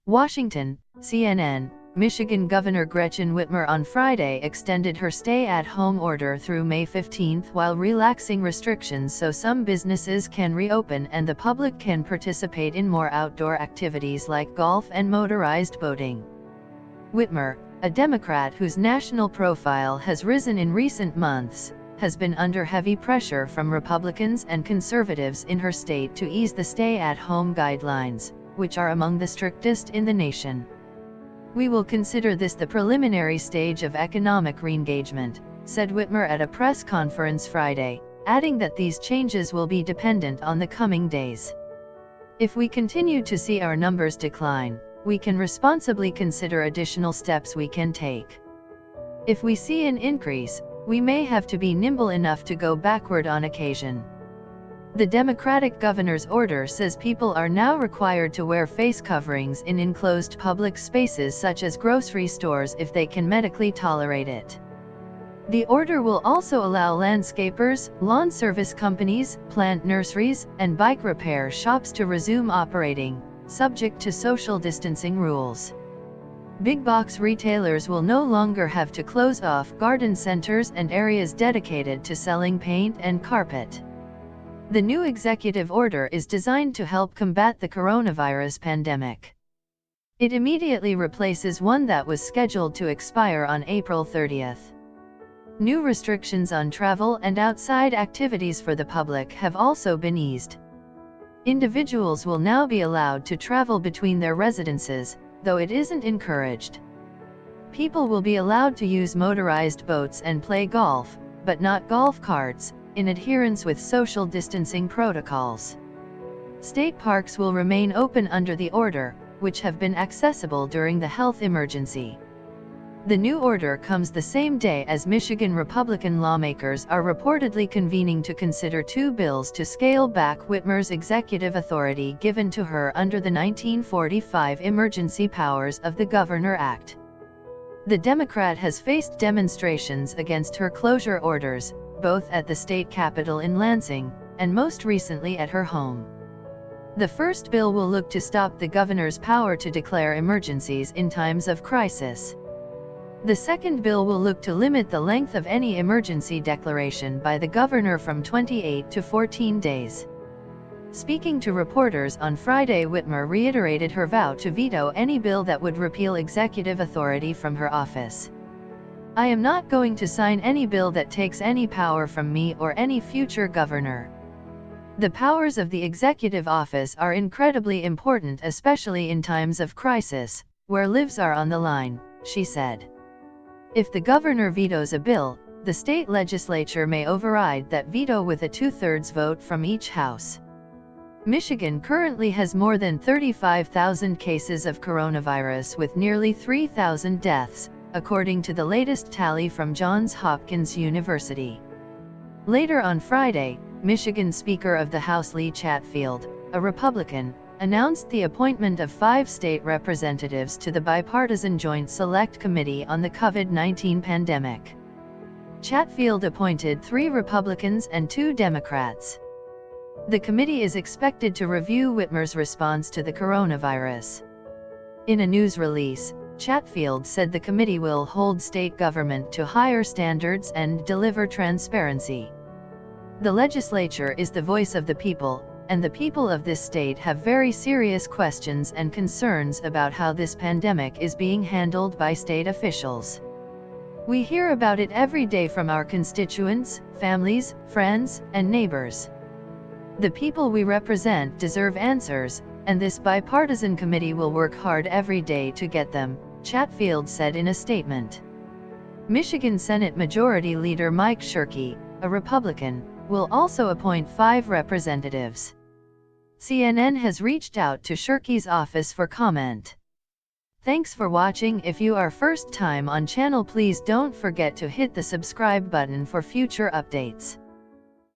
Washington, CNN. Michigan Governor Gretchen Whitmer on Friday extended her stay-at-home order through May 15 while relaxing restrictions so some businesses can reopen and the public can participate in more outdoor activities like golf and motorized boating. Whitmer, a Democrat whose national profile has risen in recent months, has been under heavy pressure from Republicans and conservatives in her state to ease the stay-at-home guidelines, which are among the strictest in the nation. "We will consider this the preliminary stage of economic re-engagement," said Whitmer at a press conference Friday, adding that these changes will be dependent on the coming days. "If we continue to see our numbers decline, we can responsibly consider additional steps we can take. If we see an increase, we may have to be nimble enough to go backward on occasion." The Democratic governor's order says people are now required to wear face coverings in enclosed public spaces such as grocery stores if they can medically tolerate it. The order will also allow landscapers, lawn service companies, plant nurseries, and bike repair shops to resume operating, subject to social distancing rules. Big box retailers will no longer have to close off garden centers and areas dedicated to selling paint and carpet. The new executive order is designed to help combat the coronavirus pandemic. It immediately replaces one that was scheduled to expire on April 30th. New restrictions on travel and outside activities for the public have also been eased. Individuals will now be allowed to travel between their residences, though it isn't encouraged. People will be allowed to use motorized boats and play golf, but not golf carts, in adherence with social distancing protocols. State parks will remain open under the order, which have been accessible during the health emergency. The new order comes the same day as Michigan Republican lawmakers are reportedly convening to consider two bills to scale back Whitmer's executive authority given to her under the 1945 Emergency Powers of the Governor Act. The Democrat has faced demonstrations against her closure orders, both at the state capitol in Lansing, and most recently at her home. The first bill will look to stop the governor's power to declare emergencies in times of crisis. The second bill will look to limit the length of any emergency declaration by the governor from 28 to 14 days. Speaking to reporters on Friday, Whitmer reiterated her vow to veto any bill that would repeal executive authority from her office. "I am not going to sign any bill that takes any power from me or any future governor. The powers of the executive office are incredibly important, especially in times of crisis, where lives are on the line," she said. If the governor vetoes a bill, the state legislature may override that veto with a 2/3 vote from each house. Michigan currently has more than 35,000 cases of coronavirus with nearly 3,000 deaths, according to the latest tally from Johns Hopkins University. Later on Friday, Michigan Speaker of the House Lee Chatfield, a Republican, announced the appointment of 5 state representatives to the bipartisan Joint Select Committee on the COVID-19 pandemic. Chatfield appointed 3 Republicans and 2 Democrats. The committee is expected to review Whitmer's response to the coronavirus. In a news release, Chatfield said the committee will hold state government to higher standards and deliver transparency. "The legislature is the voice of the people, and the people of this state have very serious questions and concerns about how this pandemic is being handled by state officials. We hear about it every day from our constituents, families, friends, and neighbors. The people we represent deserve answers, and this bipartisan committee will work hard every day to get them," Chatfield said in a statement. Michigan Senate Majority Leader Mike Shirkey, a Republican, will also appoint 5 representatives. CNN has reached out to Shirkey's office for comment. Thanks for watching. If you are first time on channel, please don't forget to hit the subscribe button for future updates.